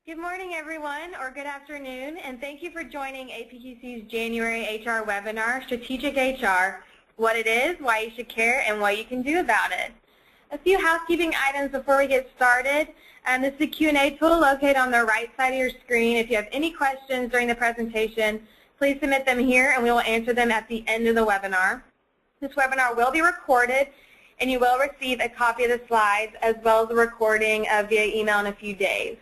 Good morning, everyone, or good afternoon, and thank you for joining APQC's January HR webinar, Strategic HR, what it is, why you should care, and what you can do about it. A few housekeeping items before we get started. This is the Q&A tool located on the right side of your screen. If you have any questions during the presentation, please submit them here, and we will answer them at the end of the webinar. This webinar will be recorded, and you will receive a copy of the slides as well as a recording via email in a few days.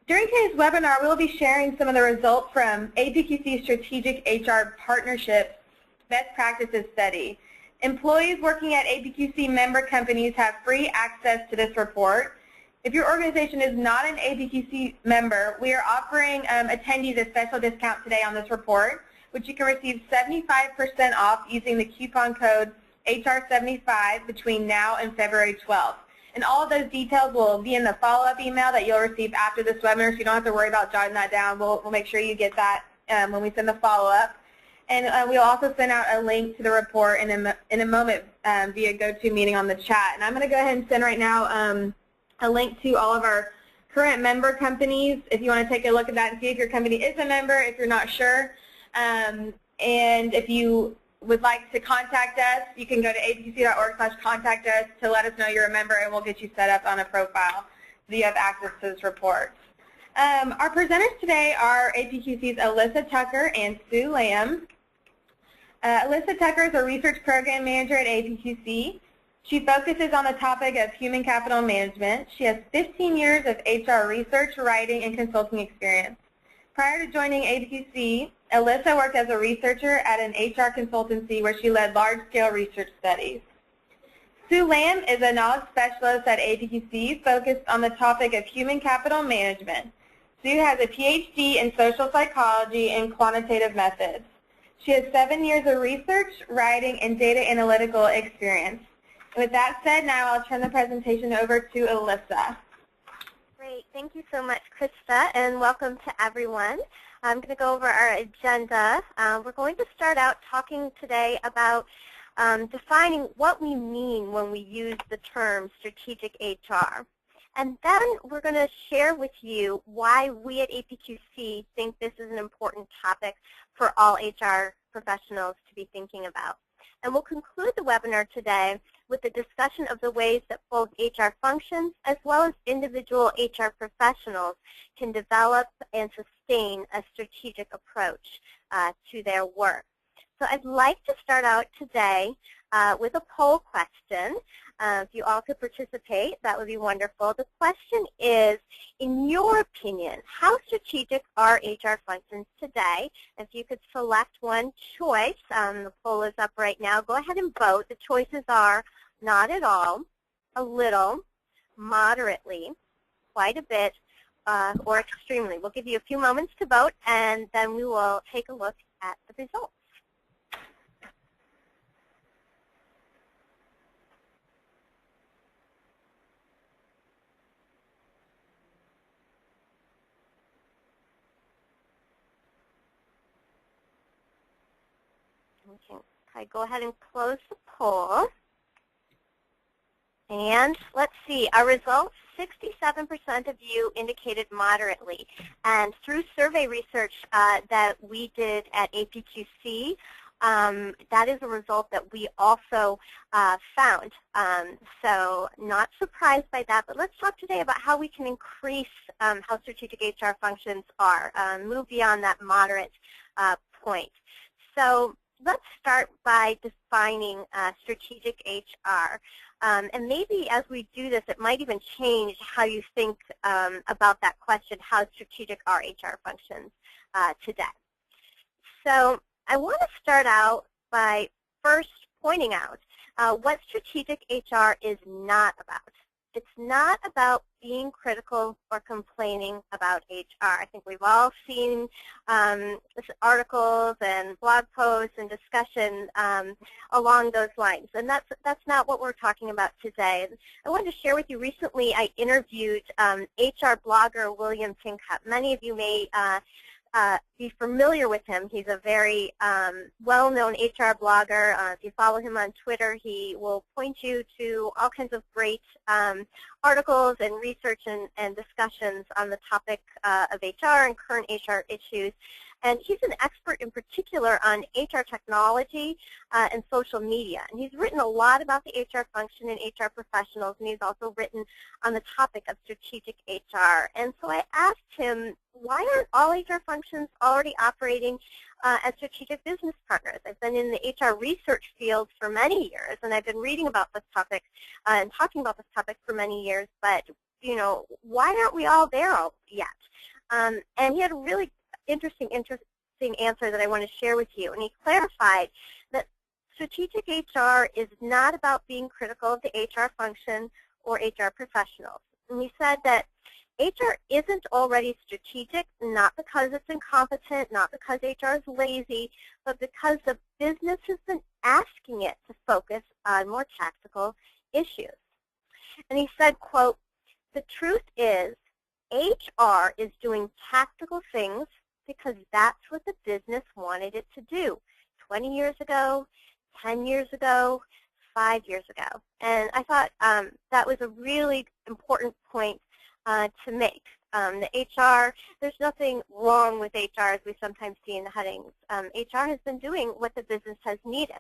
During today's webinar, we will be sharing some of the results from APQC's Strategic HR Partnership Best Practices Study. Employees working at APQC member companies have free access to this report. If your organization is not an APQC member, we are offering attendees a special discount today on this report, which you can receive 75% off using the coupon code HR75 between now and February 12th. And all of those details will be in the follow-up email that you'll receive after this webinar, so you don't have to worry about jotting that down. We'll make sure you get that when we send the follow-up. And we'll also send out a link to the report in a moment via GoToMeeting on the chat. And I'm going to go ahead and send right now a link to all of our current member companies if you want to take a look at that and see if your company is a member, if you're not sure. And if you would like to contact us, you can go to apqc.org/contact us to let us know you're a member, and we'll get you set up on a profile so you have access to this report. Our presenters today are APQC's Alyssa Tucker and Sue Lamb. Alyssa Tucker is a research program manager at APQC. She focuses on the topic of human capital management. She has 15 years of HR research, writing, and consulting experience. Prior to joining APQC, Alyssa worked as a researcher at an HR consultancy where she led large-scale research studies. Sue Lamb is a knowledge specialist at APQC focused on the topic of human capital management. Sue has a PhD in social psychology and quantitative methods. She has 7 years of research, writing, and data analytical experience. With that said, now I'll turn the presentation over to Alyssa. Great. Thank you so much, Krista, and welcome to everyone. I'm going to go over our agenda. We're going to start out talking today about defining what we mean when we use the term strategic HR. And then we're going to share with you why we at APQC think this is an important topic for all HR professionals to be thinking about. And we'll conclude the webinar today with a discussion of the ways that both HR functions as well as individual HR professionals can develop and sustain a strategic approach to their work. So I'd like to start out today with a poll question. If you all could participate, that would be wonderful. The question is, in your opinion, how strategic are HR functions today? If you could select one choice, the poll is up right now. Go ahead and vote. The choices are not at all, a little, moderately, quite a bit, or extremely. We'll give you a few moments to vote, and then we will take a look at the results. We can go ahead and close the poll. And let's see, our results, 67% of you indicated moderately. And through survey research that we did at APQC, that is a result that we also found. So not surprised by that, but let's talk today about how we can increase how strategic HR functions are, move beyond that moderate point. So let's start by defining strategic HR. And maybe as we do this, it might even change how you think about that question, how strategic are HR functions today. So I want to start out by first pointing out what strategic HR is not about. It's not about being critical or complaining about HR. I think we've all seen articles and blog posts and discussion along those lines, and that's not what we're talking about today. I wanted to share with you, recently I interviewed HR blogger William Tincup. Many of you may be familiar with him. He's a very well-known HR blogger. If you follow him on Twitter, he will point you to all kinds of great articles and research and discussions on the topic of HR and current HR issues. And he's an expert in particular on HR technology and social media. And he's written a lot about the HR function and HR professionals, and he's also written on the topic of strategic HR. And so I asked him, why aren't all HR functions already operating as strategic business partners? I've been in the HR research field for many years, and I've been reading about this topic and talking about this topic for many years, but, you know, why aren't we all there yet? And he had a really interesting answer that I want to share with you. And he clarified that strategic HR is not about being critical of the HR function or HR professionals. And he said that HR isn't already strategic, not because it's incompetent, not because HR is lazy, but because the business has been asking it to focus on more tactical issues. And he said, quote, "The truth is HR is doing tactical things because that's what the business wanted it to do 20 years ago, 10 years ago, 5 years ago." And I thought that was a really important point to make. The HR, there's nothing wrong with HR as we sometimes see in the headings. HR has been doing what the business has needed.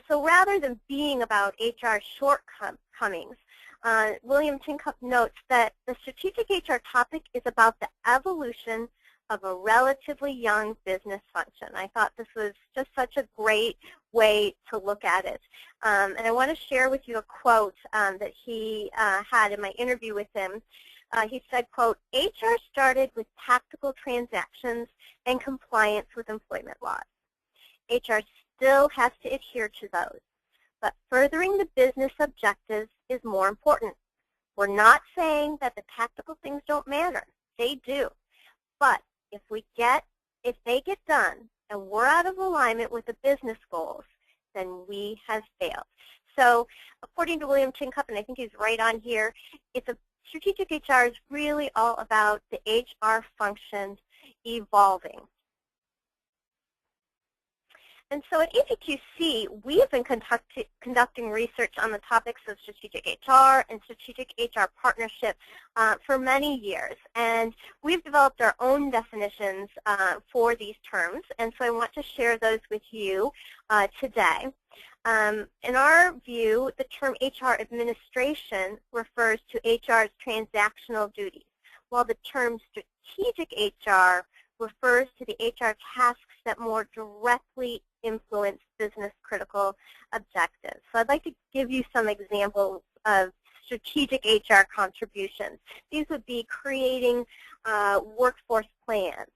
So rather than being about HR shortcomings, William Tincup notes that the strategic HR topic is about the evolution of a relatively young business function. I thought this was just such a great way to look at it. And I want to share with you a quote that he had in my interview with him. He said, quote, "HR started with tactical transactions and compliance with employment laws. HR still has to adhere to those, but furthering the business objectives is more important. We're not saying that the tactical things don't matter. They do. But if they get done and we're out of alignment with the business goals, then we have failed." So according to William Tincup, and I think he's right on here, strategic HR is really all about the HR function evolving. And so at APQC, we have been conducting research on the topics of strategic HR and strategic HR partnership for many years. And we've developed our own definitions for these terms. And so I want to share those with you today. In our view, the term HR administration refers to HR's transactional duties, while the term strategic HR refers to the HR tasks that more directly influence business critical objectives. So I'd like to give you some examples of strategic HR contributions. These would be creating workforce plans,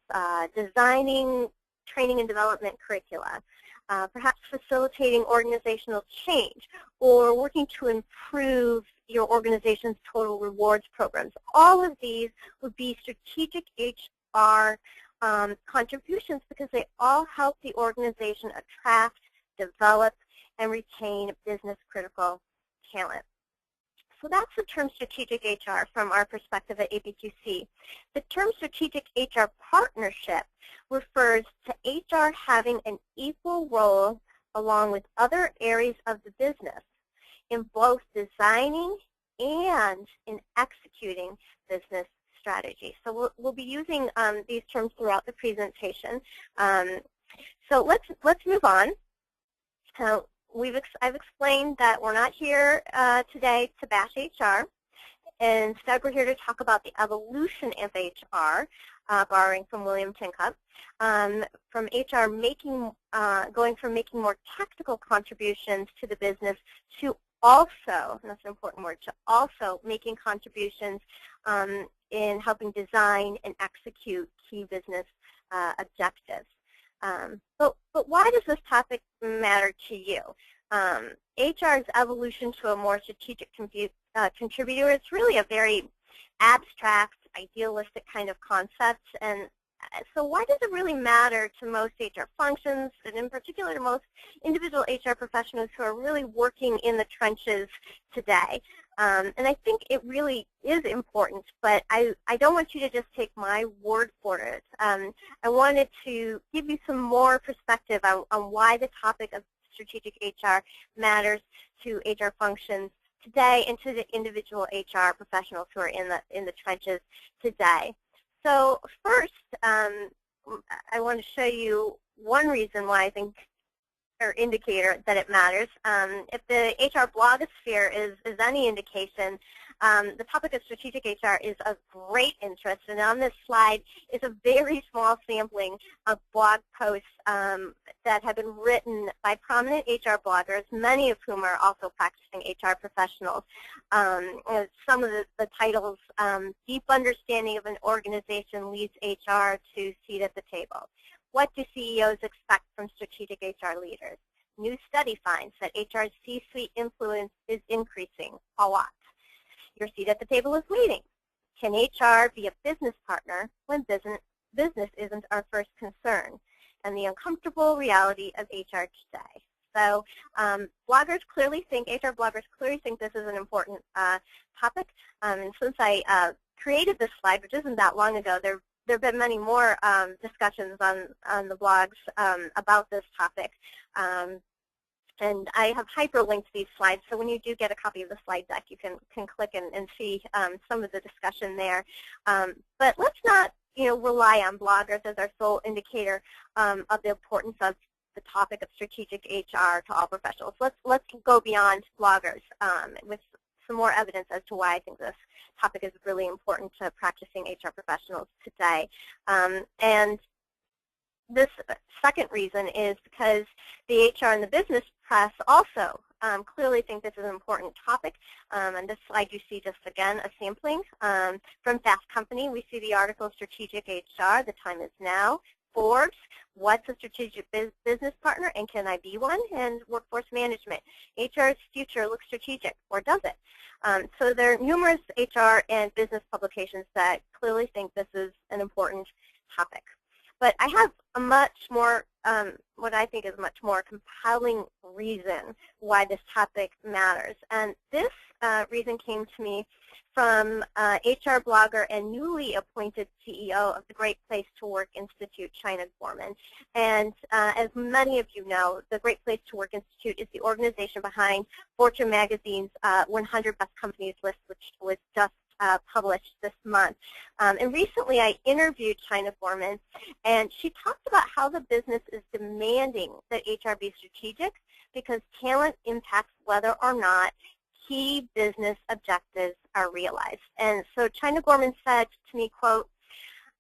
designing training and development curricula, perhaps facilitating organizational change, or working to improve your organization's total rewards programs. All of these would be strategic HR contributions because they all help the organization attract, develop, and retain business-critical talent. So that's the term strategic HR from our perspective at APQC. The term strategic HR partnership refers to HR having an equal role along with other areas of the business in both designing and in executing business strategy. So we'll be using these terms throughout the presentation. So let's move on. I've explained that we're not here today to bash HR. Instead, we're here to talk about the evolution of HR, borrowing from William Tincup, from HR going from making more tactical contributions to the business to also, and that's an important word, to also making contributions in helping design and execute key business objectives. But why does this topic matter to you? HR's evolution to a more strategic contributor is really a very abstract, idealistic kind of concept. And so why does it really matter to most HR functions, and in particular to most individual HR professionals who are really working in the trenches today? And I think it really is important, but I don't want you to just take my word for it. I wanted to give you some more perspective on why the topic of strategic HR matters to HR functions today and to the individual HR professionals who are in the trenches today. So first, I want to show you one reason why I think, or indicator that it matters. If the HR blogosphere is any indication, the topic of strategic HR is of great interest, and on this slide is a very small sampling of blog posts that have been written by prominent HR bloggers, many of whom are also practicing HR professionals. Some of the titles, Deep Understanding of an Organization Leads HR to Seat at the Table. What do CEOs expect from strategic HR leaders? New study finds that HR's C-suite influence is increasing a lot. Your seat at the table is waiting. Can HR be a business partner when business isn't our first concern? And the uncomfortable reality of HR today. So bloggers clearly think, HR bloggers clearly think this is an important topic. And since I created this slide, which isn't that long ago, there have been many more discussions on the blogs about this topic. And I have hyperlinked these slides, so when you do get a copy of the slide deck, you can click and see some of the discussion there. But let's not rely on bloggers as our sole indicator of the importance of the topic of strategic HR to all professionals. Let's go beyond bloggers with some more evidence as to why I think this topic is really important to practicing HR professionals today. And this second reason is because the HR and the business press also clearly think this is an important topic. On this slide you see just again a sampling. From Fast Company we see the article Strategic HR, the time is now. Forbes, what's a strategic business partner and can I be one? And Workforce Management, HR's future looks strategic, or does it? So there are numerous HR and business publications that clearly think this is an important topic. But I have a much more, what I think is a much more compelling reason why this topic matters. And this reason came to me from HR blogger and newly appointed CEO of the Great Place to Work Institute, China Gorman. And as many of you know, the Great Place to Work Institute is the organization behind Fortune magazine's 100 Best Companies list, which was just published this month. And recently I interviewed China Gorman, and she talked about how the business is demanding that HR be strategic because talent impacts whether or not key business objectives are realized. And so China Gorman said to me, quote,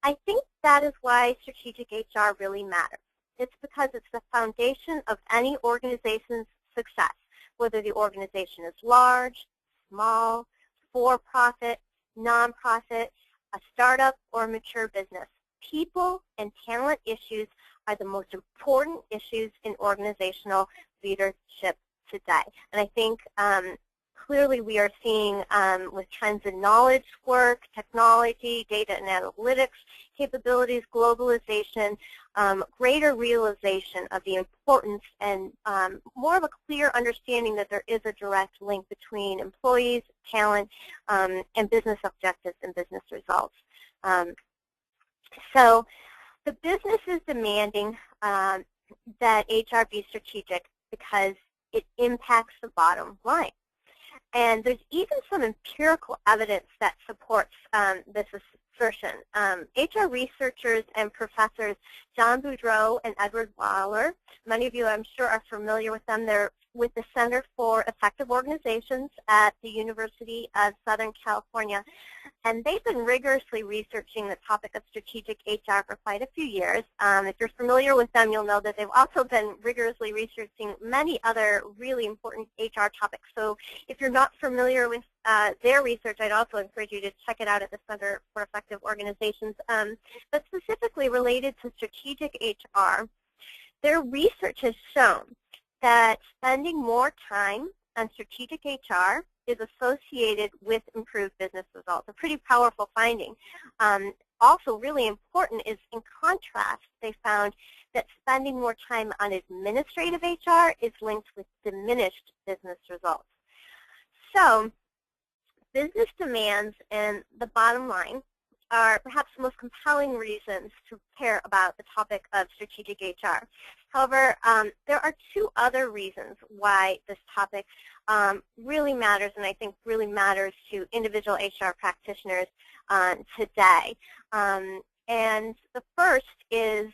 I think that is why strategic HR really matters. It's because it's the foundation of any organization's success, whether the organization is large, small, for-profit, nonprofit, a startup, or a mature business. People and talent issues are the most important issues in organizational leadership today. And I think clearly we are seeing with trends in knowledge work, technology, data and analytics capabilities, globalization, greater realization of the importance and more of a clear understanding that there is a direct link between employees, talent, and business objectives and business results. So the business is demanding that HR be strategic because it impacts the bottom line. And there's even some empirical evidence that supports this assertion. HR researchers and professors John Boudreau and Edward Waller, many of you I'm sure are familiar with them. They're with the Center for Effective Organizations at the University of Southern California. And they've been rigorously researching the topic of strategic HR for quite a few years. If you're familiar with them, you'll know that they've also been rigorously researching many other really important HR topics. So if you're not familiar with their research, I'd also encourage you to check it out at the Center for Effective Organizations. But specifically related to strategic HR, their research has shown that spending more time on strategic HR is associated with improved business results, a pretty powerful finding. Also really important is, in contrast, they found that spending more time on administrative HR is linked with diminished business results. So business demands and the bottom line are perhaps the most compelling reasons to care about the topic of strategic HR. However, there are two other reasons why this topic really matters, and I think really matters to individual HR practitioners today. And the first is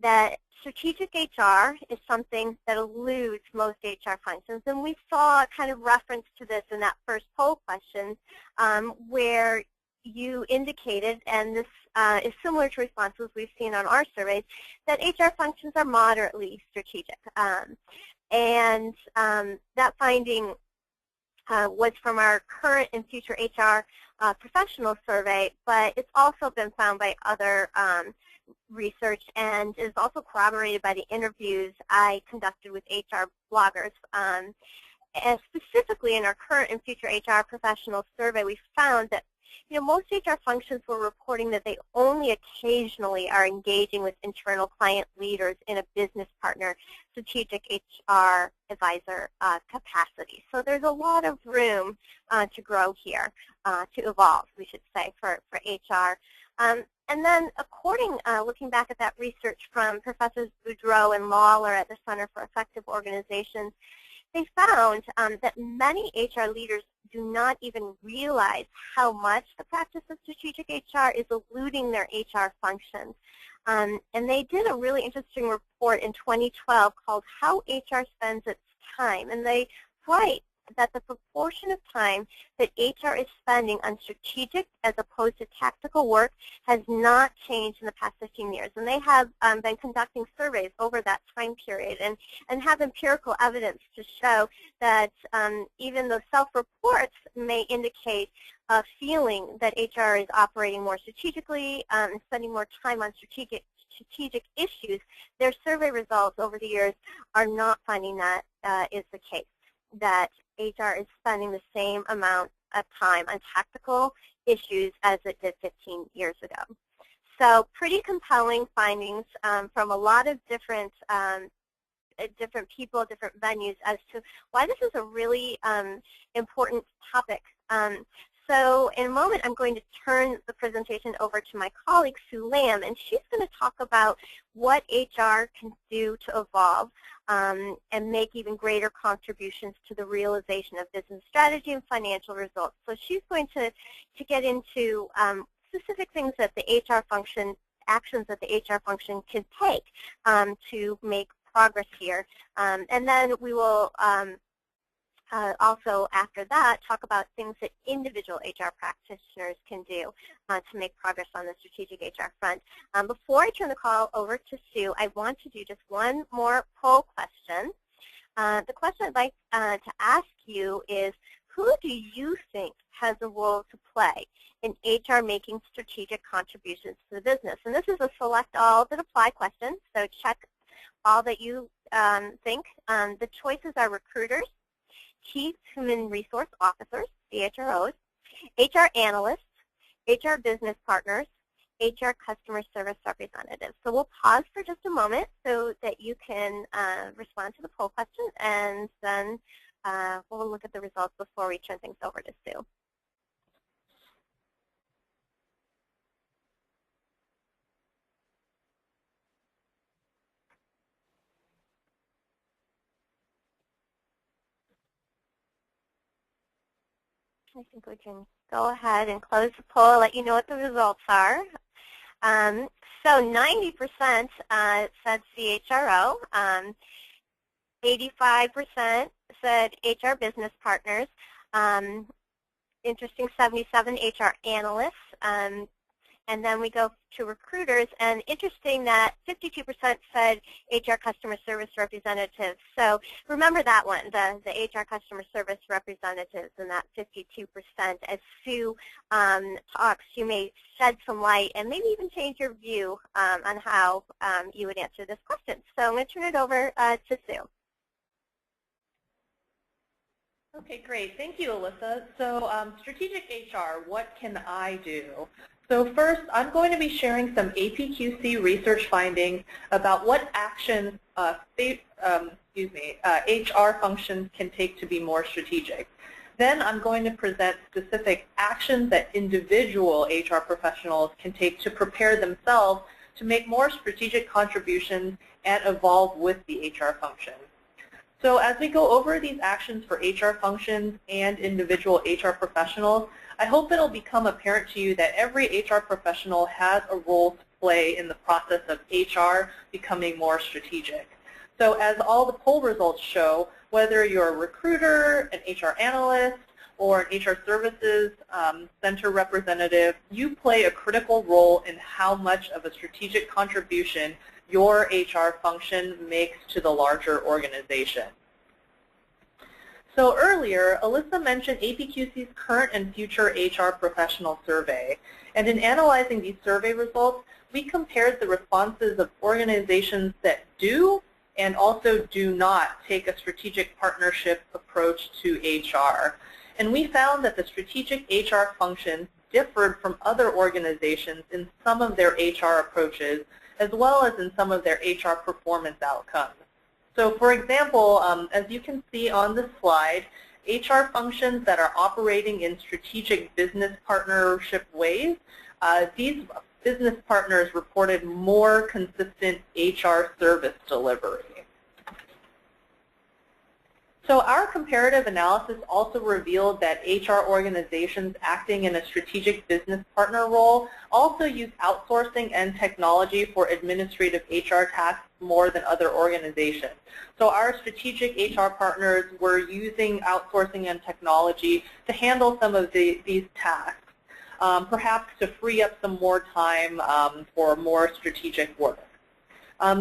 that strategic HR is something that eludes most HR functions, and we saw a kind of reference to this in that first poll question where you indicated, and this is similar to responses we've seen on our surveys, that HR functions are moderately strategic. And that finding was from our current and future HR professional survey, but it's also been found by other research and is also corroborated by the interviews I conducted with HR bloggers. And specifically in our current and future HR professional survey, we found that most HR functions were reporting that they only occasionally are engaging with internal client leaders in a business partner strategic HR advisor capacity. So there's a lot of room to grow here, to evolve, we should say, for HR. And then looking back at that research from Professors Boudreau and Lawler at the Center for Effective Organizations, they found that many HR leaders do not even realize how much the practice of strategic HR is eluding their HR functions. And they did a really interesting report in 2012 called How HR Spends Its Time. And they write that the proportion of time that HR is spending on strategic as opposed to tactical work has not changed in the past 15 years. And they have been conducting surveys over that time period and have empirical evidence to show that even though self-reports may indicate a feeling that HR is operating more strategically and spending more time on strategic issues, their survey results over the years are not finding that is the case, that HR is spending the same amount of time on tactical issues as it did 15 years ago. So pretty compelling findings from a lot of different people, different venues as to why this is a really important topic. So in a moment, I'm going to turn the presentation over to my colleague, Sue Lamb, and she's going to talk about what HR can do to evolve and make even greater contributions to the realization of business strategy and financial results. So she's going to get into specific things that the HR function, actions that the HR function can take to make progress here. And then we will also, after that, talk about things that individual HR practitioners can do to make progress on the strategic HR front. Before I turn the call over to Sue, I want to do just one more poll question. The question I'd like to ask you is, who do you think has a role to play in HR making strategic contributions to the business? And this is a select all that apply question, so check all that you think. The choices are recruiters, Chief Human Resource Officers, CHROs, HR Analysts, HR Business Partners, HR Customer Service Representatives. So we'll pause for just a moment so that you can respond to the poll question, and then we'll look at the results before we turn things over to Sue. I think we can go ahead and close the poll, let you know what the results are. So 90% said CHRO, 85% said HR Business Partners, interesting 77 HR Analysts, and then we go to recruiters, and interesting that 52% said HR Customer Service Representatives. So remember that one, the HR Customer Service Representatives, and that 52%. As Sue talks, you may shed some light and maybe even change your view on how you would answer this question. So I'm going to turn it over to Sue. Okay, great. Thank you, Alyssa. So strategic HR, what can I do? So first, I'm going to be sharing some APQC research findings about what actions HR functions can take to be more strategic. Then I'm going to present specific actions that individual HR professionals can take to prepare themselves to make more strategic contributions and evolve with the HR function. So as we go over these actions for HR functions and individual HR professionals, I hope it'll become apparent to you that every HR professional has a role to play in the process of HR becoming more strategic. So as all the poll results show, whether you're a recruiter, an HR analyst, or an HR services center representative, you play a critical role in how much of a strategic contribution your HR function makes to the larger organization. So earlier, Alyssa mentioned APQC's current and future HR professional survey. And in analyzing these survey results, we compared the responses of organizations that do and also do not take a strategic partnership approach to HR. And we found that the strategic HR functions differed from other organizations in some of their HR approaches, as well as in some of their HR performance outcomes. So for example, as you can see on this slide, HR functions that are operating in strategic business partnership ways, these business partners reported more consistent HR service delivery. So our comparative analysis also revealed that HR organizations acting in a strategic business partner role also use outsourcing and technology for administrative HR tasks more than other organizations. So our strategic HR partners were using outsourcing and technology to handle some of these tasks, perhaps to free up some more time for more strategic work.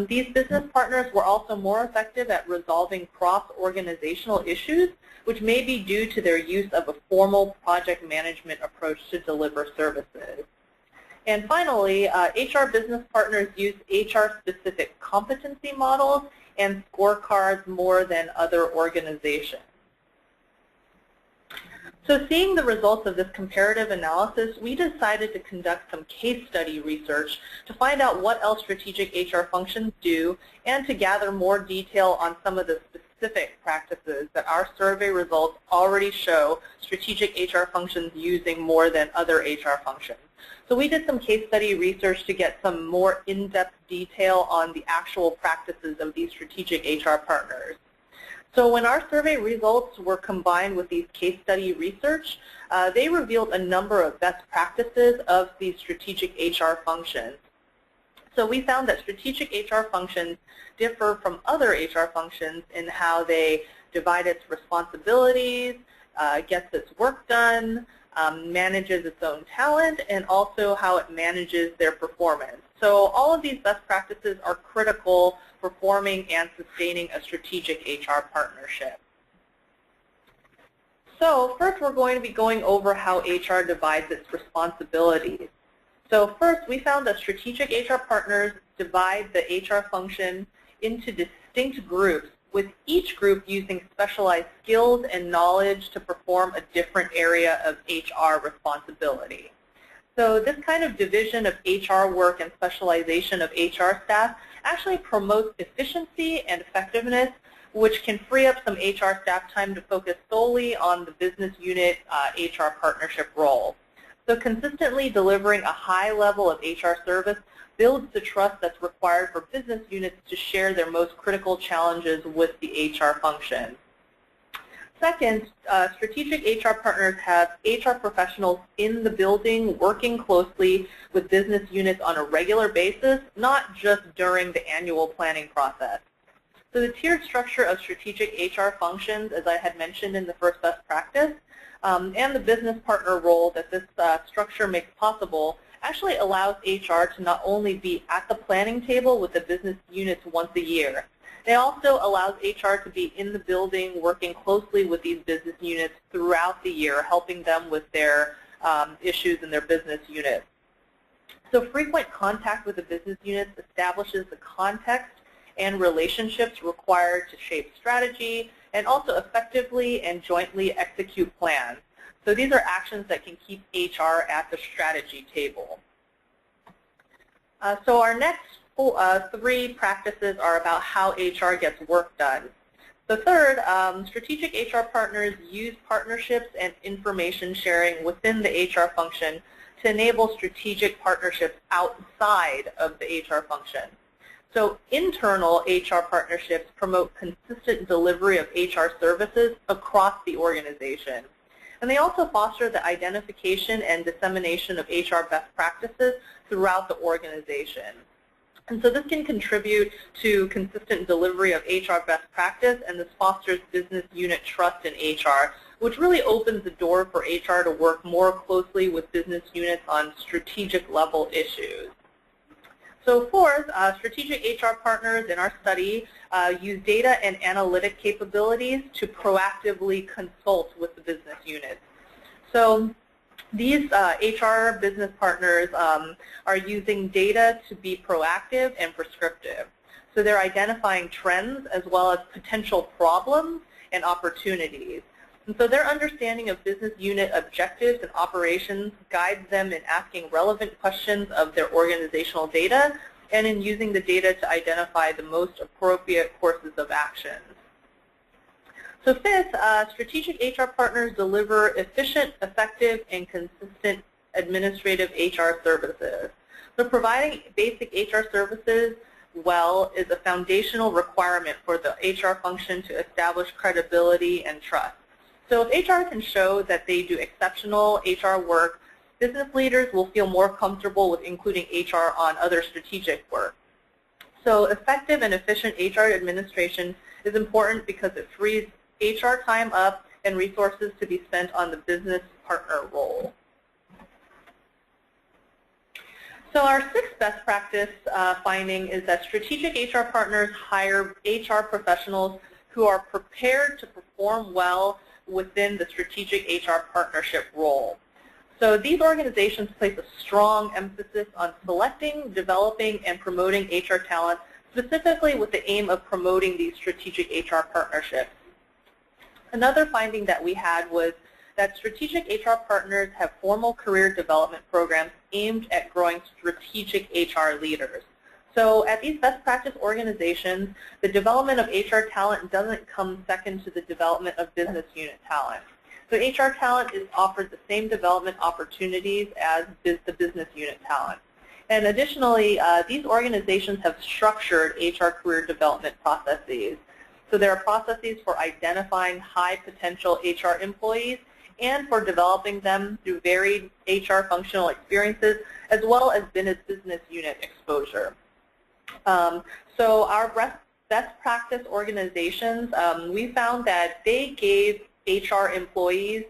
These business partners were also more effective at resolving cross-organizational issues, which may be due to their use of a formal project management approach to deliver services. And finally, HR business partners use HR-specific competency models and scorecards more than other organizations. So seeing the results of this comparative analysis, we decided to conduct some case study research to find out what else strategic HR functions do and to gather more detail on some of the specific practices that our survey results already show strategic HR functions using more than other HR functions. So we did some case study research to get some more in-depth detail on the actual practices of these strategic HR partners. So when our survey results were combined with these case study research, they revealed a number of best practices of these strategic HR functions. So we found that strategic HR functions differ from other HR functions in how they divide its responsibilities, gets its work done, manages its own talent, and also how it manages their performance. So all of these best practices are critical for forming and sustaining a strategic HR partnership. So first we're going to be going over how HR divides its responsibilities. So first we found that strategic HR partners divide the HR function into distinct groups, with each group using specialized skills and knowledge to perform a different area of HR responsibility. So this kind of division of HR work and specialization of HR staff actually promotes efficiency and effectiveness, which can free up some HR staff time to focus solely on the business unit HR partnership role. So consistently delivering a high level of HR service builds the trust that's required for business units to share their most critical challenges with the HR function. Second, strategic HR partners have HR professionals in the building working closely with business units on a regular basis, not just during the annual planning process. So the tiered structure of strategic HR functions, as I had mentioned in the first best practice, and the business partner role that this structure makes possible actually allows HR to not only be at the planning table with the business units once a year. It also allows HR to be in the building working closely with these business units throughout the year, helping them with their issues in their business units. So frequent contact with the business units establishes the context and relationships required to shape strategy and also effectively and jointly execute plans. So these are actions that can keep HR at the strategy table. So our next three practices are about how HR gets work done. The third, strategic HR partners use partnerships and information sharing within the HR function to enable strategic partnerships outside of the HR function. So internal HR partnerships promote consistent delivery of HR services across the organization. And they also foster the identification and dissemination of HR best practices throughout the organization. And so this can contribute to consistent delivery of HR best practice, and this fosters business unit trust in HR, which really opens the door for HR to work more closely with business units on strategic level issues. So fourth, strategic HR partners in our study use data and analytic capabilities to proactively consult with the business units. So these HR business partners are using data to be proactive and prescriptive. So they're identifying trends as well as potential problems and opportunities. And so their understanding of business unit objectives and operations guides them in asking relevant questions of their organizational data and in using the data to identify the most appropriate courses of action. So fifth, strategic HR partners deliver efficient, effective, and consistent administrative HR services. So providing basic HR services well is a foundational requirement for the HR function to establish credibility and trust. So if HR can show that they do exceptional HR work, business leaders will feel more comfortable with including HR on other strategic work. So effective and efficient HR administration is important because it frees HR time up and resources to be spent on the business partner role. So our sixth best practice finding is that strategic HR partners hire HR professionals who are prepared to perform well within the strategic HR partnership role. So these organizations place a strong emphasis on selecting, developing, and promoting HR talent, specifically with the aim of promoting these strategic HR partnerships. Another finding that we had was that strategic HR partners have formal career development programs aimed at growing strategic HR leaders. So at these best practice organizations, the development of HR talent doesn't come second to the development of business unit talent. So HR talent is offered the same development opportunities as the business unit talent. And additionally, these organizations have structured HR career development processes. So there are processes for identifying high potential HR employees and for developing them through varied HR functional experiences as well as business unit exposure. So our best practice organizations, we found that they gave HR employees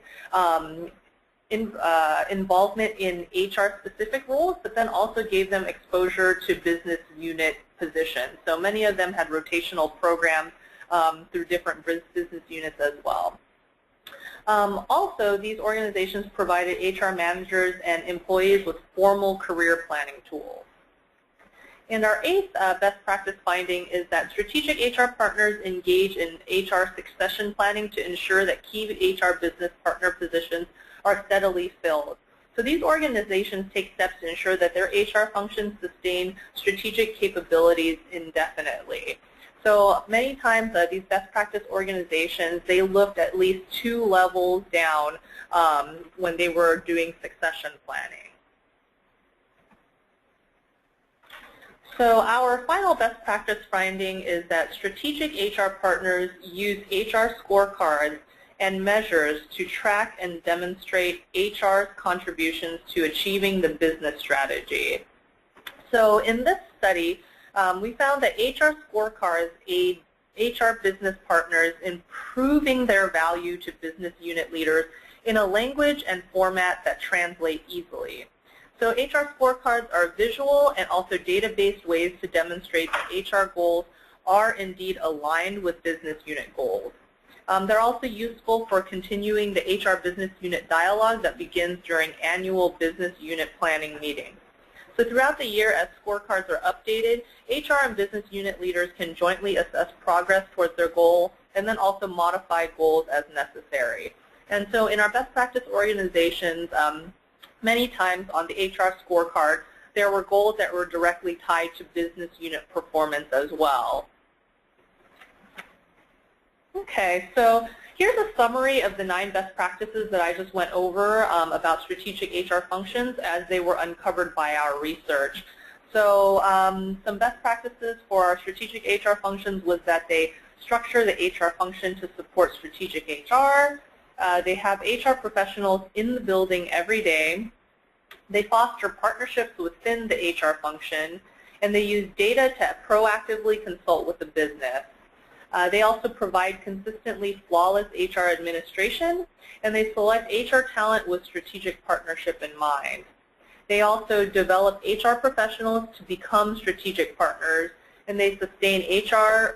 involvement in HR-specific roles, but then also gave them exposure to business unit positions. So many of them had rotational programs through different business units as well. Also, these organizations provided HR managers and employees with formal career planning tools. And our eighth best practice finding is that strategic HR partners engage in HR succession planning to ensure that key HR business partner positions are steadily filled. So these organizations take steps to ensure that their HR functions sustain strategic capabilities indefinitely. So many times these best practice organizations, they looked at least 2 levels down when they were doing succession planning. So our final best practice finding is that strategic HR partners use HR scorecards and measures to track and demonstrate HR's contributions to achieving the business strategy. So in this study, we found that HR scorecards aid HR business partners in proving their value to business unit leaders in a language and format that translate easily. So HR scorecards are visual and also data-based ways to demonstrate that HR goals are indeed aligned with business unit goals. They're also useful for continuing the HR business unit dialogue that begins during annual business unit planning meetings. So throughout the year, as scorecards are updated, HR and business unit leaders can jointly assess progress towards their goal and then also modify goals as necessary. And so in our best practice organizations, many times on the HR scorecard, there were goals that were directly tied to business unit performance as well. Okay, so here's a summary of the 9 best practices that I just went over about strategic HR functions as they were uncovered by our research. So some best practices for our strategic HR functions was that they structure the HR function to support strategic HR. They have HR professionals in the building every day. They foster partnerships within the HR function, and they use data to proactively consult with the business. They also provide consistently flawless HR administration, and they select HR talent with strategic partnership in mind. They also develop HR professionals to become strategic partners, and they sustain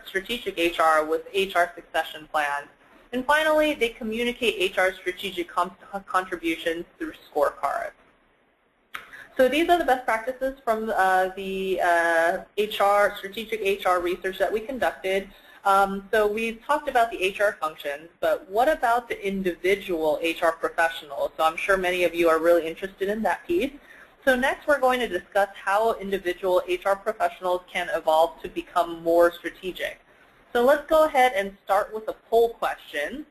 strategic HR with HR succession plans. And finally, they communicate HR strategic contributions through scorecards. So these are the best practices from the strategic HR research that we conducted. So we've talked about the HR functions, but what about the individual HR professionals? So I'm sure many of you are really interested in that piece. So next we're going to discuss how individual HR professionals can evolve to become more strategic. So let's go ahead and start with a poll question.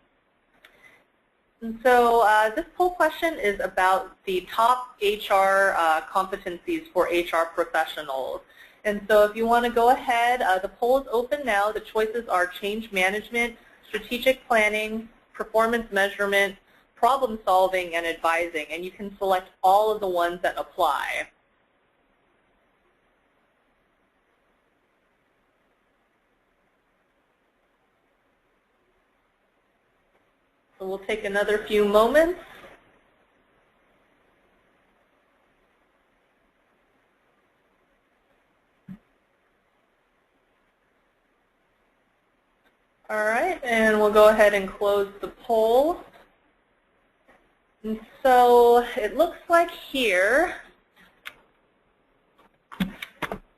And so this poll question is about the top HR competencies for HR professionals. And so if you want to go ahead, the poll is open now. The choices are change management, strategic planning, performance measurement, problem solving, and advising. And you can select all of the ones that apply. So we'll take another few moments. All right, and we'll go ahead and close the poll. And so it looks like here,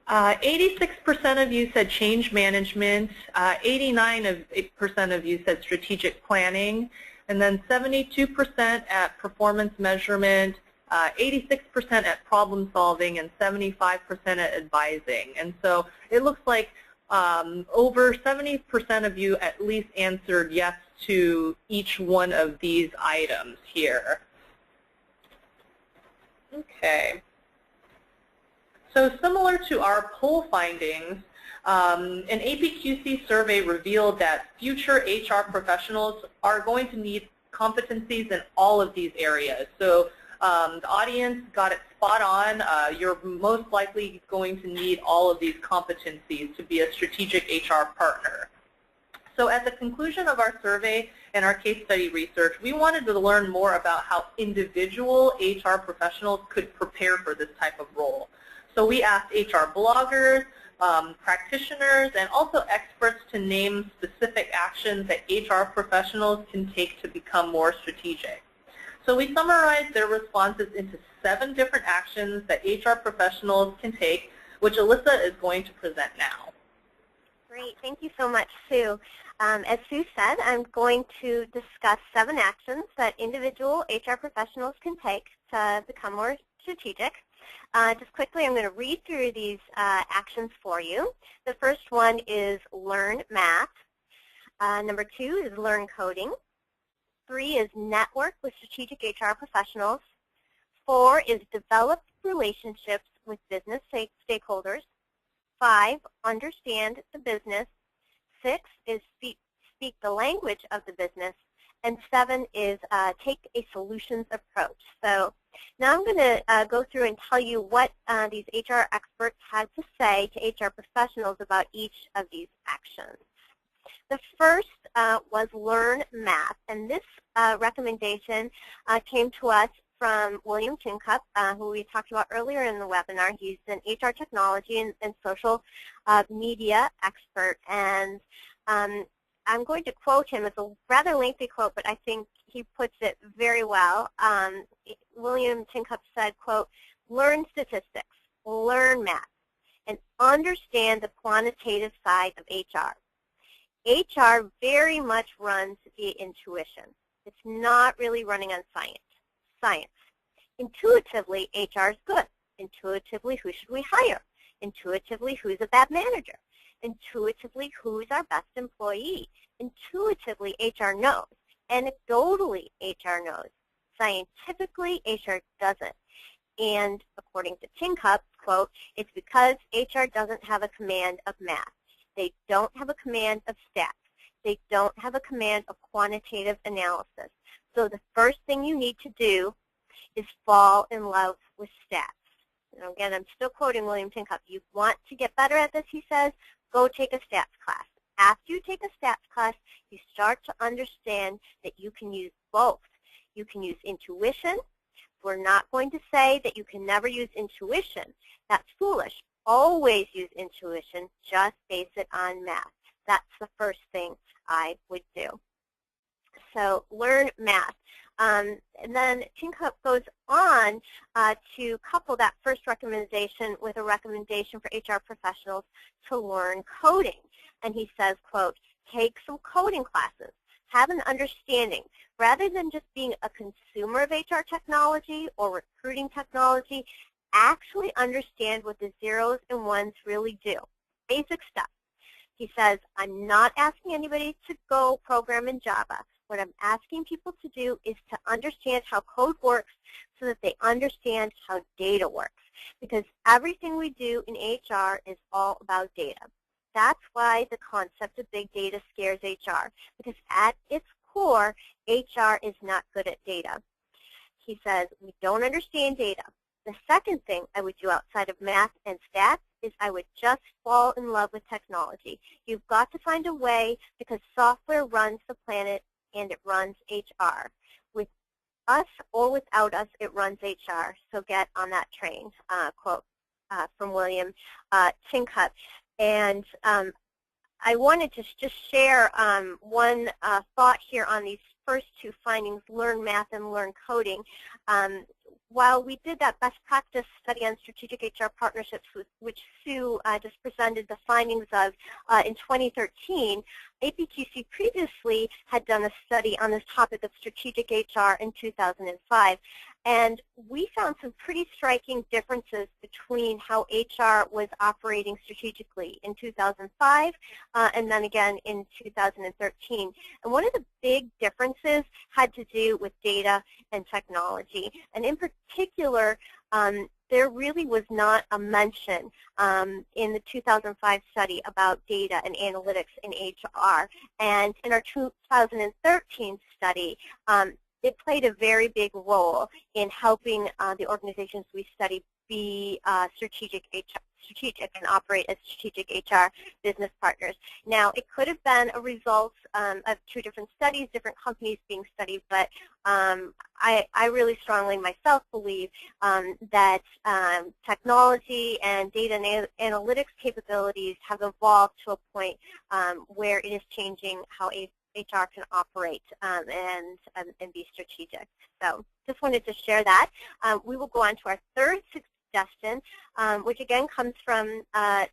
86% of you said change management, 89% of you said strategic planning, and then 72% at performance measurement, 86% at problem solving, and 75% at advising. And so it looks like over 70% of you at least answered yes to each one of these items here. Okay. So similar to our poll findings, an APQC survey revealed that future HR professionals are going to need competencies in all of these areas. So the audience got it spot on. You're most likely going to need all of these competencies to be a strategic HR partner. So at the conclusion of our survey and our case study research, we wanted to learn more about how individual HR professionals could prepare for this type of role. So we asked HR bloggers, practitioners, and also experts to name specific actions that HR professionals can take to become more strategic. So we summarized their responses into 7 different actions that HR professionals can take, which Alyssa is going to present now. Great. Thank you so much, Sue. As Sue said, I'm going to discuss 7 actions that individual HR professionals can take to become more strategic. Just quickly, I'm going to read through these actions for you. The first one is learn math. Number 2 is learn coding. 3 is network with strategic HR professionals. 4 is develop relationships with business stakeholders. 5, understand the business. 6 is speak the language of the business. And 7 is take a solutions approach. So now I'm going to go through and tell you what these HR experts had to say to HR professionals about each of these actions. The first was learn math, and this recommendation came to us from William Tincup, who we talked about earlier in the webinar. He's an HR technology and social media expert, and I'm going to quote him. It's a rather lengthy quote, but I think he puts it very well. William Tincup said, quote, learn statistics, learn math, and understand the quantitative side of HR. HR very much runs via intuition. It's not really running on science. Intuitively, HR is good. Intuitively, who should we hire? Intuitively, who's a bad manager? Intuitively, who's our best employee? Intuitively, HR knows. Anecdotally, HR knows. Scientifically, HR doesn't. And according to Tincup, quote, it's because HR doesn't have a command of math. They don't have a command of stats. They don't have a command of quantitative analysis. So the first thing you need to do is fall in love with stats. And again, I'm still quoting William Tincup. You want to get better at this, he says, go take a stats class. After you take a stats class, you start to understand that you can use both. You can use intuition. We're not going to say that you can never use intuition. That's foolish. Always use intuition. Just base it on math. That's the first thing I would do. So learn math. And then Tincup goes on to couple that first recommendation with a recommendation for HR professionals to learn coding. And he says, quote, take some coding classes. Have an understanding. Rather than just being a consumer of HR technology or recruiting technology, actually understand what the zeros and ones really do. Basic stuff. He says, I'm not asking anybody to go program in Java. What I'm asking people to do is to understand how code works so that they understand how data works. Because everything we do in HR is all about data. That's why the concept of big data scares HR, because at its core, HR is not good at data. He says, we don't understand data. The second thing I would do outside of math and stats is I would just fall in love with technology. You've got to find a way, because software runs the planet and it runs HR. With us or without us, it runs HR. So get on that train, quote from William Tincup. And I wanted to just share one thought here on these first two findings, learn math and learn coding. While we did that best practice study on strategic HR partnerships, which Sue just presented the findings of in 2013, APQC previously had done a study on this topic of strategic HR in 2005. And we found some pretty striking differences between how HR was operating strategically in 2005 and then again in 2013. And one of the big differences had to do with data and technology. And in particular, there really was not a mention in the 2005 study about data and analytics in HR. And in our 2013 study, it played a very big role in helping the organizations we study be strategic and operate as strategic HR business partners. Now, it could have been a result of two different studies, different companies being studied, but I really strongly myself believe that technology and data and analytics capabilities have evolved to a point where it is changing how HR can operate and be strategic. So just wanted to share that. We will go on to our third suggestion, which again comes from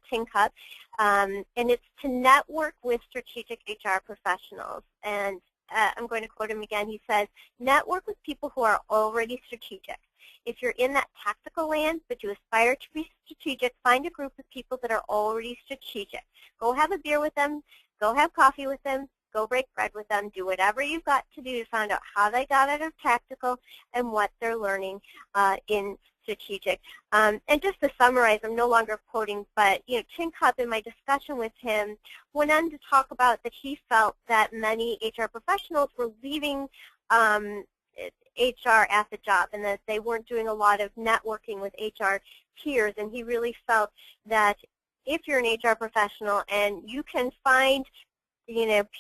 Tincup, and it's to network with strategic HR professionals. And I'm going to quote him again. He says, network with people who are already strategic. If you're in that tactical land, but you aspire to be strategic, find a group of people that are already strategic. Go have a beer with them. Go have coffee with them. Go break bread with them. Do whatever you've got to do to find out how they got out of tactical and what they're learning in strategic. And just to summarize, I'm no longer quoting, but Tincup, in my discussion with him, went on to talk about that he felt that many HR professionals were leaving HR at the job and that they weren't doing a lot of networking with HR peers. And he really felt that if you're an HR professional and you can find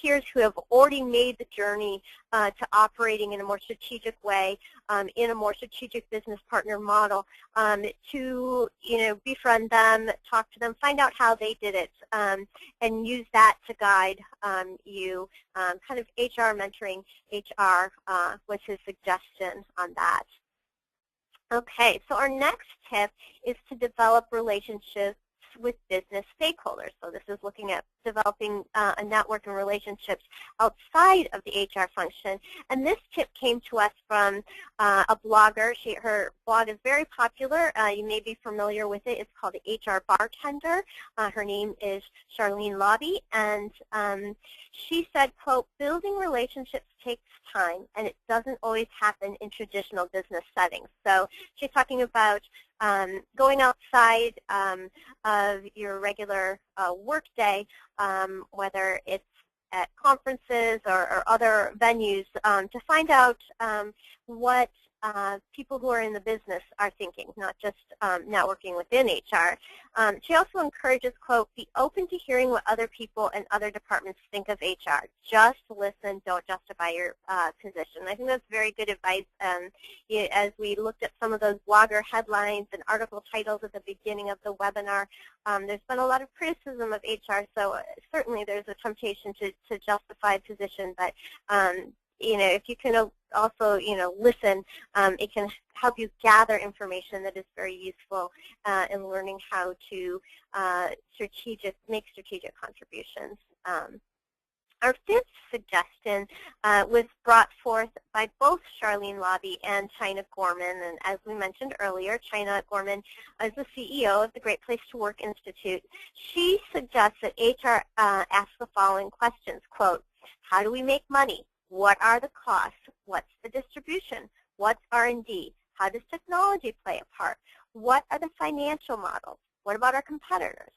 peers who have already made the journey to operating in a more strategic way, in a more strategic business partner model, to befriend them, talk to them, find out how they did it, and use that to guide you. Kind of HR mentoring HR was his suggestion on that. Okay, so our next tip is to develop relationships with business stakeholders. So this is looking at developing a network and relationships outside of the HR function. And this tip came to us from a blogger. Her blog is very popular. You may be familiar with it. It's called the HR Bartender. Her name is Charlene Lobby, and she said, quote, "Building relationships takes time, and it doesn't always happen in traditional business settings." So she's talking about going outside of your regular work day, whether it's at conferences or other venues, to find out what people who are in the business are thinking, not just networking within HR. She also encourages, quote, "Be open to hearing what other people and other departments think of HR. Just listen, don't justify your position." I think that's very good advice. As we looked at some of those blogger headlines and article titles at the beginning of the webinar, there's been a lot of criticism of HR, so certainly there's a temptation to justify a position, but if you can also, listen, it can help you gather information that is very useful in learning how to make strategic contributions. Our fifth suggestion was brought forth by both Charlene Lobby and China Gorman. And as we mentioned earlier, China Gorman is the CEO of the Great Place to Work Institute. She suggests that HR ask the following questions, quote, "How do we make money? What are the costs? What's the distribution? What's R&D? How does technology play a part? What are the financial models? What about our competitors?"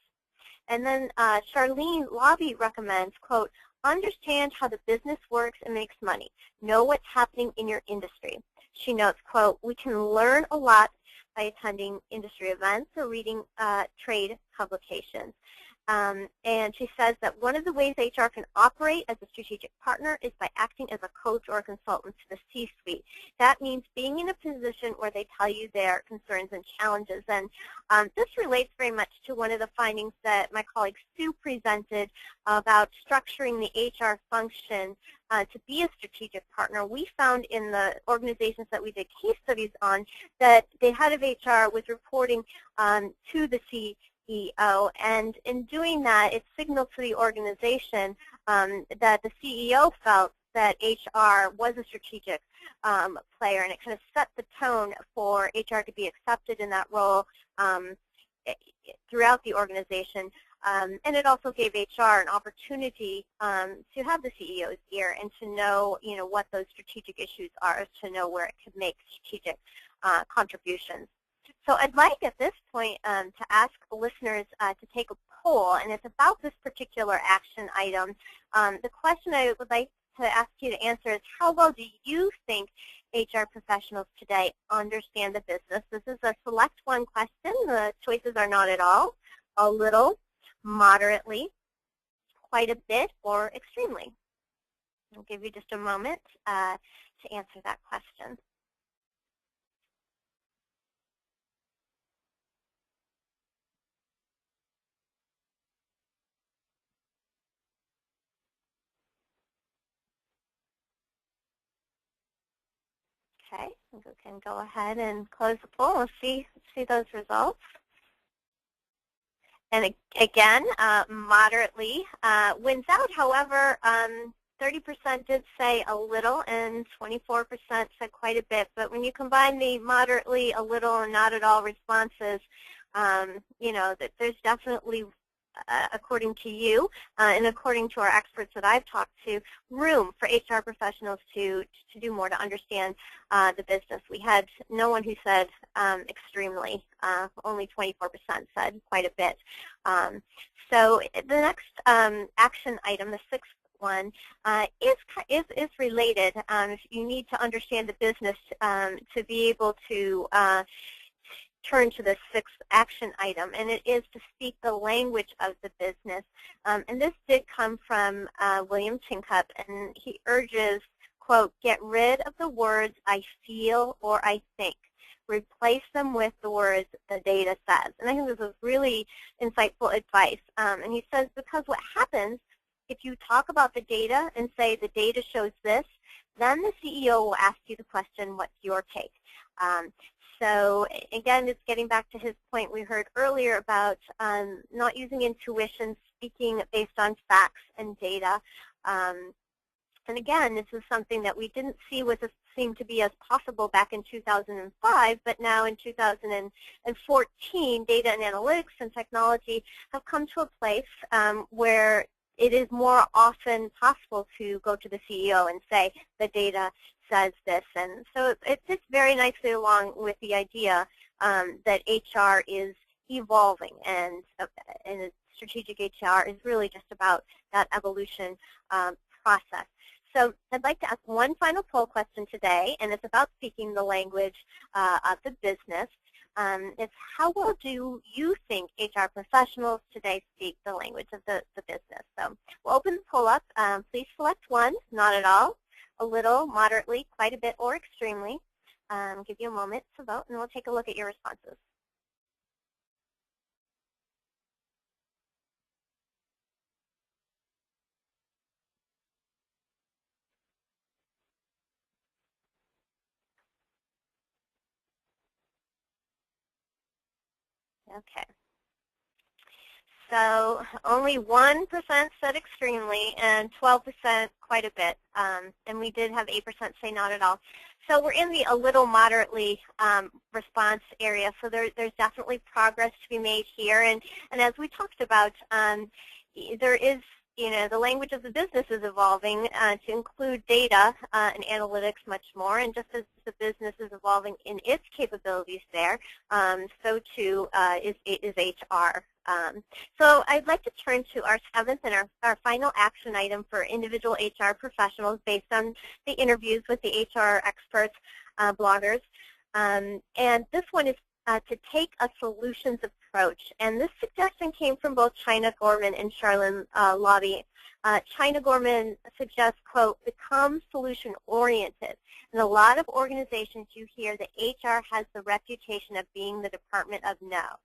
And then Charlene Lobby recommends, quote, "Understand how the business works and makes money. Know what's happening in your industry." She notes, quote, "We can learn a lot by attending industry events or reading trade publications." And she says that one of the ways HR can operate as a strategic partner is by acting as a coach or a consultant to the C-suite. That means being in a position where they tell you their concerns and challenges. And this relates very much to one of the findings that my colleague Sue presented about structuring the HR function to be a strategic partner. We found in the organizations that we did case studies on that the head of HR was reporting to the CEO, and in doing that, it signaled to the organization that the CEO felt that HR was a strategic player, and it kind of set the tone for HR to be accepted in that role throughout the organization. And it also gave HR an opportunity to have the CEO's ear and to know, what those strategic issues are, to know where it could make strategic contributions. So I'd like at this point to ask listeners to take a poll, and it's about this particular action item. The question I would like to ask you to answer is, how well do you think HR professionals today understand the business? This is a select one question. The choices are not at all, a little, moderately, quite a bit, or extremely. I'll give you just a moment to answer that question. Okay, we can go ahead and close the poll and see those results. And again, moderately wins out. However, 30% did say a little and 24% said quite a bit. But when you combine the moderately, a little, and not at all responses, that there's definitely, according to you and according to our experts that I've talked to, room for HR professionals to do more to understand the business. We had no one who said extremely. Only 24% said quite a bit. So the next action item, the sixth one, is related. You need to understand the business to be able to turn to the sixth action item, and it is to speak the language of the business. And this did come from William Tincup, and he urges, quote, "Get rid of the words I feel or I think. Replace them with the words the data says." And I think this is really insightful advice. And he says, because what happens if you talk about the data and say the data shows this, then the CEO will ask you the question, what's your take? So again, it's getting back to his point we heard earlier about not using intuition, speaking based on facts and data. And again, this is something that we didn't see seem to be as possible back in 2005, but now in 2014, data and analytics and technology have come to a place where it is more often possible to go to the CEO and say, the data says this. And so it fits very nicely along with the idea that HR is evolving, and strategic HR is really just about that evolution process. So I'd like to ask one final poll question today, and it's about speaking the language of the business. It's how well do you think HR professionals today speak the language of the business? So we'll open the poll up. Please select one, not at all, a little, moderately, quite a bit, or extremely. Give you a moment to vote, and we'll take a look at your responses. Okay. So only 1% said extremely, and 12% quite a bit. And we did have 8% say not at all. So we're in the a little moderately response area. So there's definitely progress to be made here. And as we talked about, there is, the language of the business is evolving to include data and analytics much more. And just as the business is evolving in its capabilities there, so too is HR. So I'd like to turn to our seventh and our final action item for individual HR professionals based on the interviews with the HR experts, bloggers. And this one is to take a solutions approach. And this suggestion came from both China Gorman and Charlene Lobby. China Gorman suggests, quote, become solution-oriented. In a lot of organizations, you hear that HR has the reputation of being the department of no.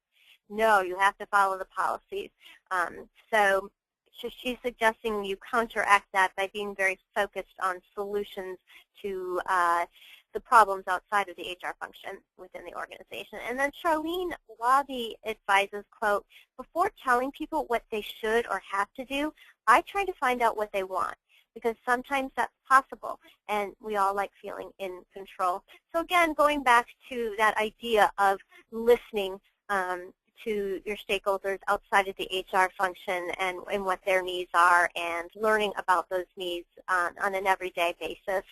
No, you have to follow the policies. So she's suggesting you counteract that by being very focused on solutions to the problems outside of the HR function within the organization. And then Charlene Lobby advises, quote, before telling people what they should or have to do, I try to find out what they want, because sometimes that's possible, and we all like feeling in control. So again, going back to that idea of listening to your stakeholders outside of the HR function and what their needs are, and learning about those needs on an everyday basis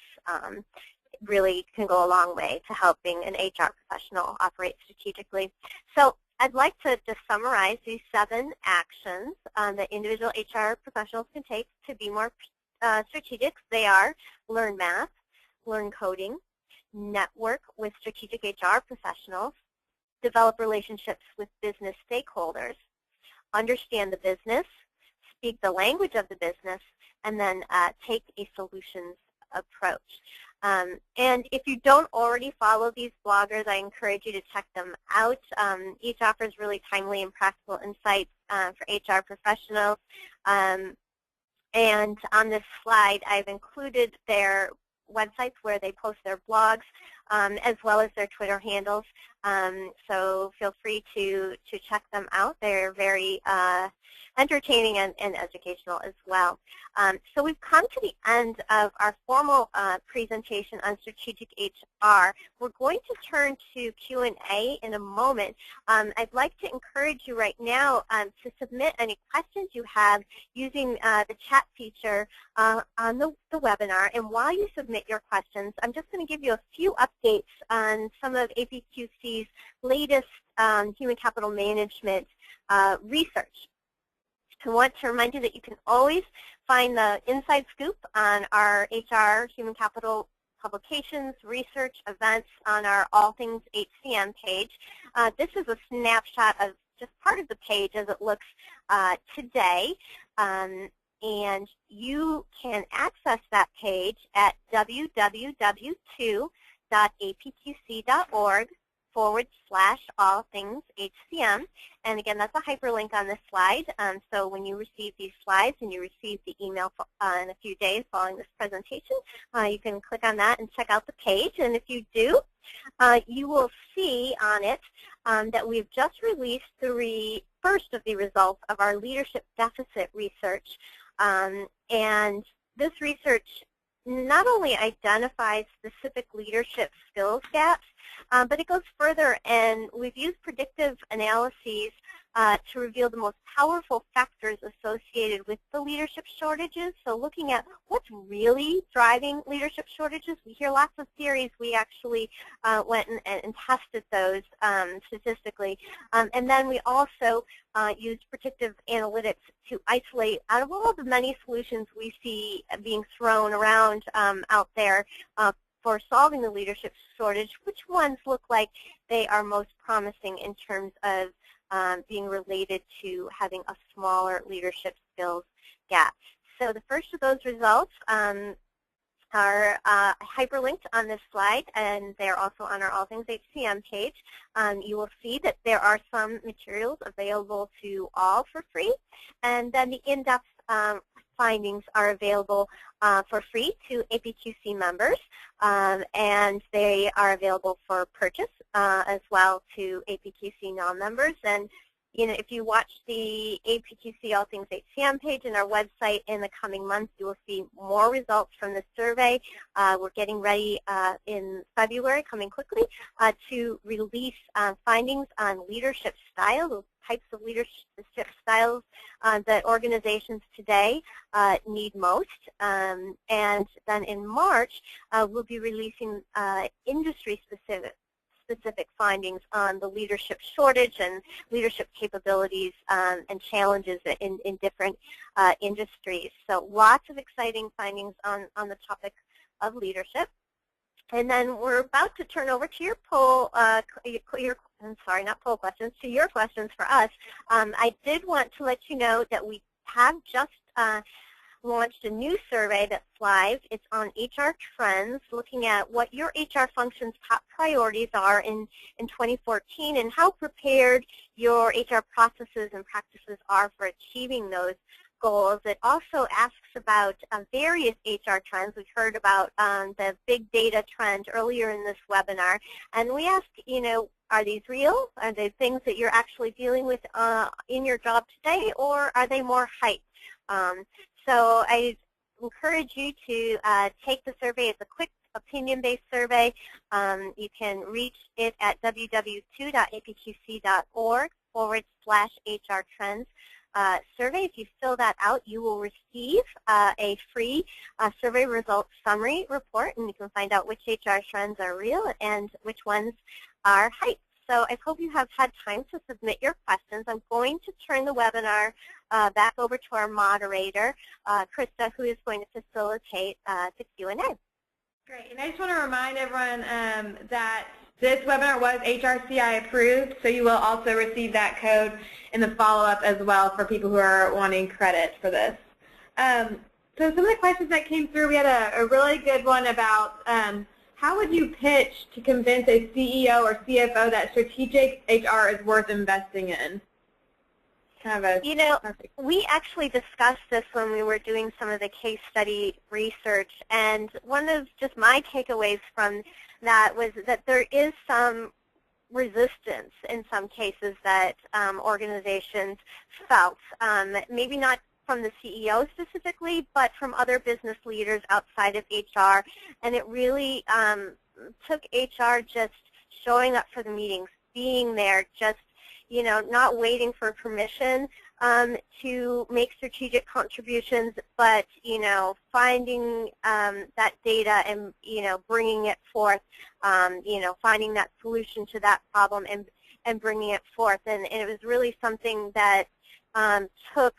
really can go a long way to helping an HR professional operate strategically. So I'd like to just summarize these 7 actions that individual HR professionals can take to be more strategic. They are learn math, learn coding, network with strategic HR professionals, develop relationships with business stakeholders, understand the business, speak the language of the business, and then take a solutions approach. And if you don't already follow these bloggers, I encourage you to check them out. Each offers really timely and practical insights for HR professionals. And on this slide, I've included their websites where they post their blogs, as well as their Twitter handles. So feel free to check them out. They're very entertaining and educational as well. So we've come to the end of our formal presentation on strategic HR. We're going to turn to Q&A in a moment. I'd like to encourage you right now to submit any questions you have using the chat feature on the webinar. And while you submit your questions, I'm just going to give you a few updates on some of APQC's latest human capital management research. I want to remind you that you can always find the inside scoop on our HR human capital publications, research, events on our All Things HCM page. This is a snapshot of just part of the page as it looks today. And you can access that page at www.apqc.org www.apqc.org/all-things-HCM. And again, that's a hyperlink on this slide. So when you receive these slides and you receive the email in a few days following this presentation, you can click on that and check out the page. And if you do, you will see on it that we've just released the first of the results of our leadership deficit research. And this research not only identifies specific leadership skills gaps, but it goes further, and we've used predictive analyses to reveal the most powerful factors associated with the leadership shortages. So looking at what's really driving leadership shortages. We hear lots of theories. We actually went and tested those statistically. And then we also used predictive analytics to isolate, out of all the many solutions we see being thrown around out there for solving the leadership shortage, which ones look like they are most promising in terms of being related to having a smaller leadership skills gap. So the first of those results are hyperlinked on this slide, and they're also on our All Things HCM page. You will see that there are some materials available to all for free, and then the in-depth findings are available for free to APQC members, and they are available for purchase as well to APQC non-members. And if you watch the APQC All Things HCM page in our website in the coming months, you will see more results from the survey. We're getting ready in February, coming quickly, to release findings on leadership style, those types of leadership styles that organizations today need most. And then in March, we'll be releasing industry-specific findings on the leadership shortage and leadership capabilities and challenges in different industries. So lots of exciting findings on the topic of leadership. And then we're about to turn over to your poll, not poll questions, to your questions for us. I did want to let you know that we have just launched a new survey that's live. It's on HR Trends, looking at what your HR function's top priorities are in 2014 and how prepared your HR processes and practices are for achieving those goals. It also asks about various HR trends. We've heard about the big data trend earlier in this webinar, and we ask, are these real? Are they things that you're actually dealing with in your job today, or are they more hype? So I encourage you to take the survey. It's a quick opinion-based survey. You can reach it at www.apqc.org/HR Trends. Survey. If you fill that out, you will receive a free survey results summary report, and you can find out which HR trends are real and which ones are hype. So I hope you have had time to submit your questions. I'm going to turn the webinar back over to our moderator, Krista, who is going to facilitate the Q&A. Great. And I just want to remind everyone that this webinar was HRCI approved, so you will also receive that code in the follow-up as well for people who are wanting credit for this. So some of the questions that came through, we had a really good one about how would you pitch to convince a CEO or CFO that strategic HR is worth investing in? We actually discussed this when we were doing some of the case study research, and one of just my takeaways from that was that there is some resistance in some cases that organizations felt, maybe not from the CEO specifically, but from other business leaders outside of HR. And it really took HR just showing up for the meetings, being there, just not waiting for permission to make strategic contributions, but finding that data and bringing it forth, finding that solution to that problem and bringing it forth. And it was really something that took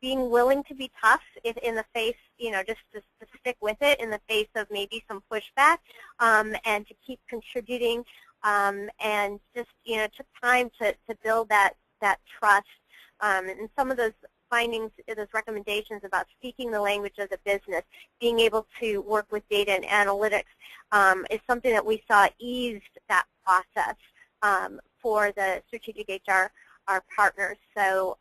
being willing to be tough in the face, just to stick with it in the face of maybe some pushback, and to keep contributing, and just took time to build that trust. And some of those findings, those recommendations about speaking the language of the business, being able to work with data and analytics, is something that we saw eased that process for the strategic HR partners. So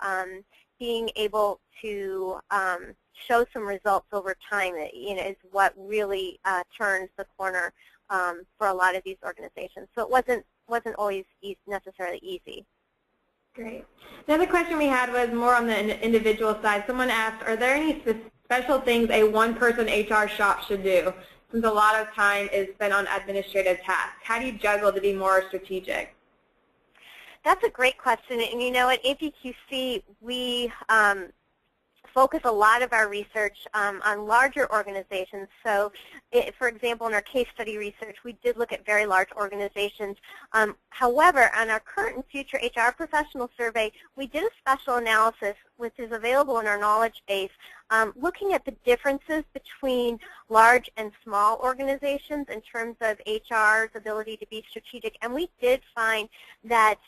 being able to show some results over time, is what really turns the corner for a lot of these organizations. So it wasn't always necessarily easy. Great. Another question we had was more on the individual side. Someone asked, are there any special things a one-person HR shop should do, since a lot of time is spent on administrative tasks? How do you juggle to be more strategic? That's a great question. And at APQC, we focus a lot of our research on larger organizations. So, for example, in our case study research, we did look at very large organizations. However, on our current and future HR professional survey, we did a special analysis, which is available in our knowledge base, looking at the differences between large and small organizations in terms of HR's ability to be strategic. And we did find that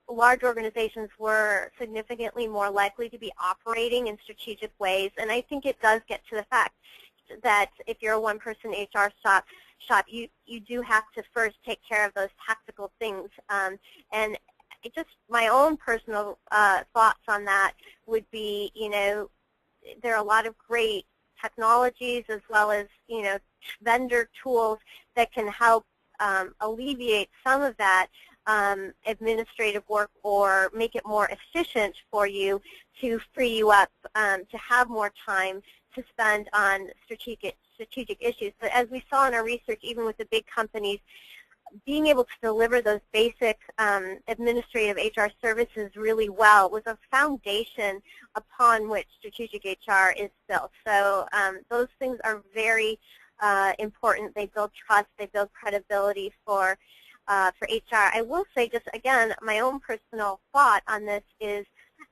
large organizations were significantly more likely to be operating in strategic ways. And I think it does get to the fact that if you're a one-person HR shop, you do have to first take care of those tactical things. And just my own personal thoughts on that would be, there are a lot of great technologies as well as, vendor tools that can help alleviate some of that administrative work or make it more efficient for you to free you up to have more time to spend on strategic issues. But as we saw in our research, even with the big companies, being able to deliver those basic administrative HR services really well was a foundation upon which strategic HR is built. So those things are very important. They build trust. They build credibility for HR. I will say, just again, my own personal thought on this is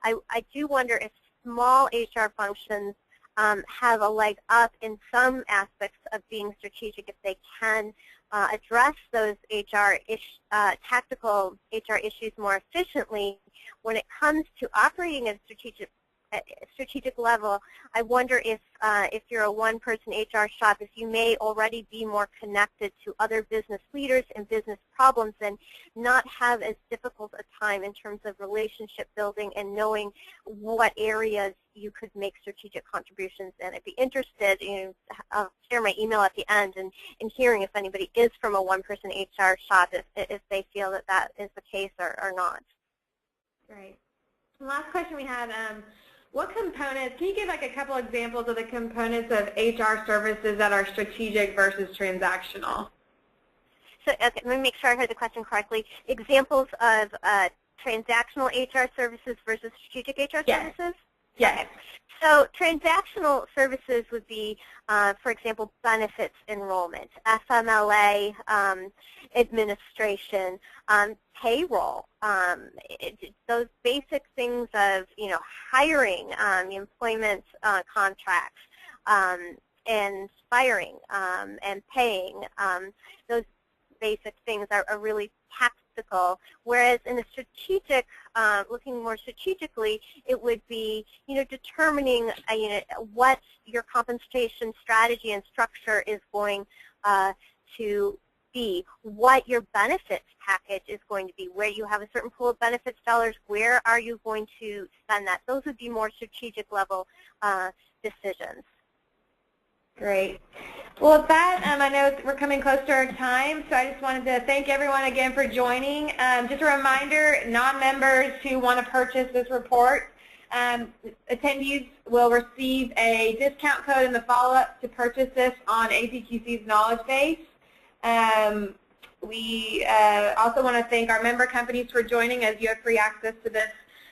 I do wonder if small HR functions have a leg up in some aspects of being strategic if they can address those tactical HR issues more efficiently. When it comes to operating at a strategic level, I wonder if you're a one-person HR shop, if you may already be more connected to other business leaders and business problems and not have as difficult a time in terms of relationship building and knowing what areas you could make strategic contributions in. I'd be interested, I'll share my email at the end, and hearing if anybody is from a one-person HR shop, if they feel that that is the case or not. Great. The last question we had, what components, can you give like a couple examples of the components of HR services that are strategic versus transactional? So okay, let me make sure I heard the question correctly. Examples of transactional HR services versus strategic HR services? Yes. Okay. So transactional services would be, for example, benefits enrollment, FMLA administration, payroll, those basic things of, hiring, employment contracts, and firing, and paying. Those basic things are really tactical, whereas in a strategic, looking more strategically, it would be, determining, what your compensation strategy and structure is going to be, what your benefits package is going to be, where you have a certain pool of benefits dollars, where are you going to spend that. Those would be more strategic level decisions. Great. Well, with that, I know we're coming close to our time, so I just wanted to thank everyone again for joining. Just a reminder, non-members who want to purchase this report, attendees will receive a discount code in the follow-up to purchase this on APQC's knowledge base. We also want to thank our member companies for joining, as you have free access to this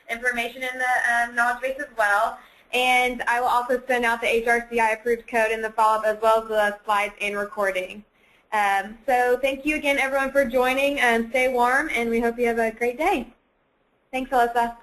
information in the knowledge base as well. And I will also send out the HRCI approved code in the follow-up, as well as the slides and recording. So thank you again, everyone, for joining. Stay warm, and we hope you have a great day. Thanks, Alyssa.